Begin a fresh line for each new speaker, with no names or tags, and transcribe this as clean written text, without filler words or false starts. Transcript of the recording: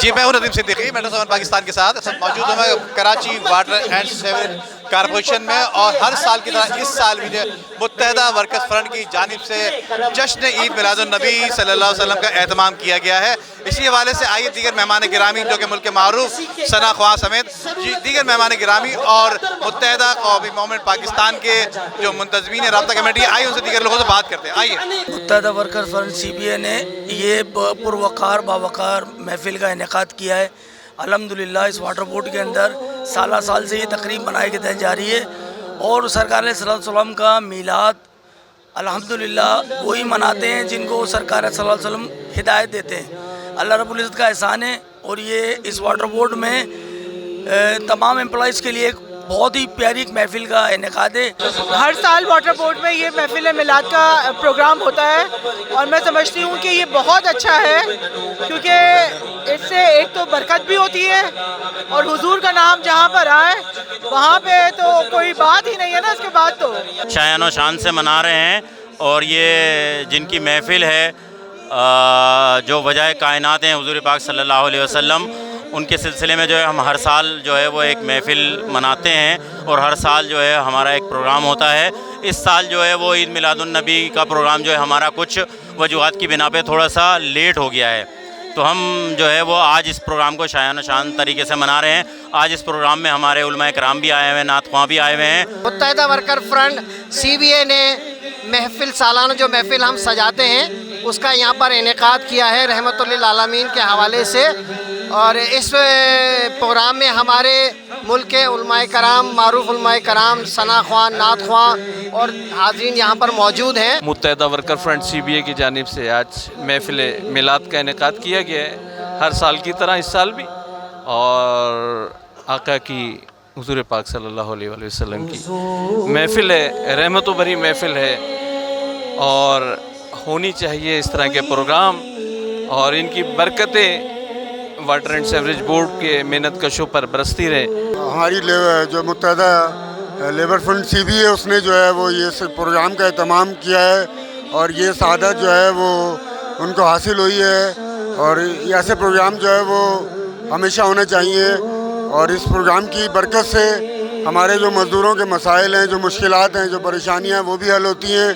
جی میں ہوں ندیم صدیقی، میٹرو 7 پاکستان کے ساتھ موجود ہوں میں Karachi water and sewerage corporation میں، اور ہر سال کی طرح اس سال بھی متحدہ ورکرز فرنٹ کی جانب سے جشن عید میلاد النبی صلی اللہ علیہ وسلم کا اہتمام کیا گیا ہے۔ اسی حوالے سے آئیے دیگر مہمان گرامی جو کہ ملک کے معروف ثنا خواہاں سمیت دیگر مہمان گرامی اور متحدہ قومی موومنٹ پاکستان کے جو منتظمین رابطہ کمیٹی آئی ان سے دیگر لوگوں سے بات کرتے ہیں۔ آئیے۔
متحدہ ورکرز فرنٹ CBA نے یہ پروقار باوقار محفل کا انعقاد کیا ہے۔ الحمدللہ اس واٹر بورڈ کے اندر سالہ سال سے یہ تقریب منائی جا رہی ہے، اور سرکار صلی اللہ علیہ وسلم کا میلاد الحمدللہ وہی مناتے ہیں جن کو سرکار صلی اللہ علیہ وسلم ہدایت دیتے ہیں۔ اللہ رب العزت کا احسان ہے، اور یہ اس واٹر بورڈ میں تمام امپلائیز کے لیے ایک بہت ہی پیاری ایک محفل کا انعقاد ہے۔
ہر سال واٹر بورڈ میں یہ محفل میلاد کا پروگرام ہوتا ہے، اور میں سمجھتی ہوں کہ یہ بہت اچھا ہے، کیونکہ اس سے ایک تو برکت بھی ہوتی ہے، اور حضور کا نام جہاں پر آئے وہاں پہ تو کوئی بات ہی نہیں ہے نا، اس کے بعد تو
شایان و شان سے منا رہے ہیں۔ اور یہ جن کی محفل ہے جو وجہ کائنات ہیں حضور پاک صلی اللہ علیہ وسلم، ان کے سلسلے میں جو ہے ہم ہر سال جو ہے وہ ایک محفل مناتے ہیں، اور ہر سال جو ہے ہمارا ایک پروگرام ہوتا ہے۔ اس سال جو ہے وہ عید میلاد النبی کا پروگرام جو ہے ہمارا کچھ وجوہات کی بنا پہ تھوڑا سا لیٹ ہو گیا ہے، تو ہم جو ہے وہ آج اس پروگرام کو شایان و شان طریقے سے منا رہے ہیں۔ آج اس پروگرام میں ہمارے علماء کرام بھی آئے ہوئے ہیں، نعت خواں بھی آئے ہوئے ہیں۔
متحدہ ورکر فرنٹ CBA نے محفل سالانہ جو محفل ہم سجاتے ہیں اس کا یہاں پر انعقاد کیا ہے رحمت للعالمین کے حوالے سے، اور اس پروگرام میں ہمارے ملک کے علماء کرام، معروف علماء کرام، ثنا خواں، نعت خواں اور حاضرین یہاں پر موجود ہیں۔
متحدہ ورکر فرنٹ CBA کی جانب سے آج محفل میلاد کا انعقاد کیا گیا ہے، ہر سال کی طرح اس سال بھی، اور آقا کی حضور پاک صلی اللہ علیہ وسلم کی محفل ہے، رحمت و بری محفل ہے، اور ہونی چاہیے اس طرح کے پروگرام، اور ان کی برکتیں واٹر اینڈ سیوریج بورڈ کے محنت کشوں پر برستی رہے۔
ہماری جو متحدہ لیبر فرنٹ CBA اس نے جو ہے وہ یہ پروگرام کا اہتمام کیا ہے، اور یہ سعادت جو ہے وہ ان کو حاصل ہوئی ہے، اور ایسے پروگرام جو ہے وہ ہمیشہ ہونے چاہیے، اور اس پروگرام کی برکت سے ہمارے جو مزدوروں کے مسائل ہیں، جو مشکلات ہیں، جو پریشانیاں ہیں وہ بھی حل ہوتی ہیں۔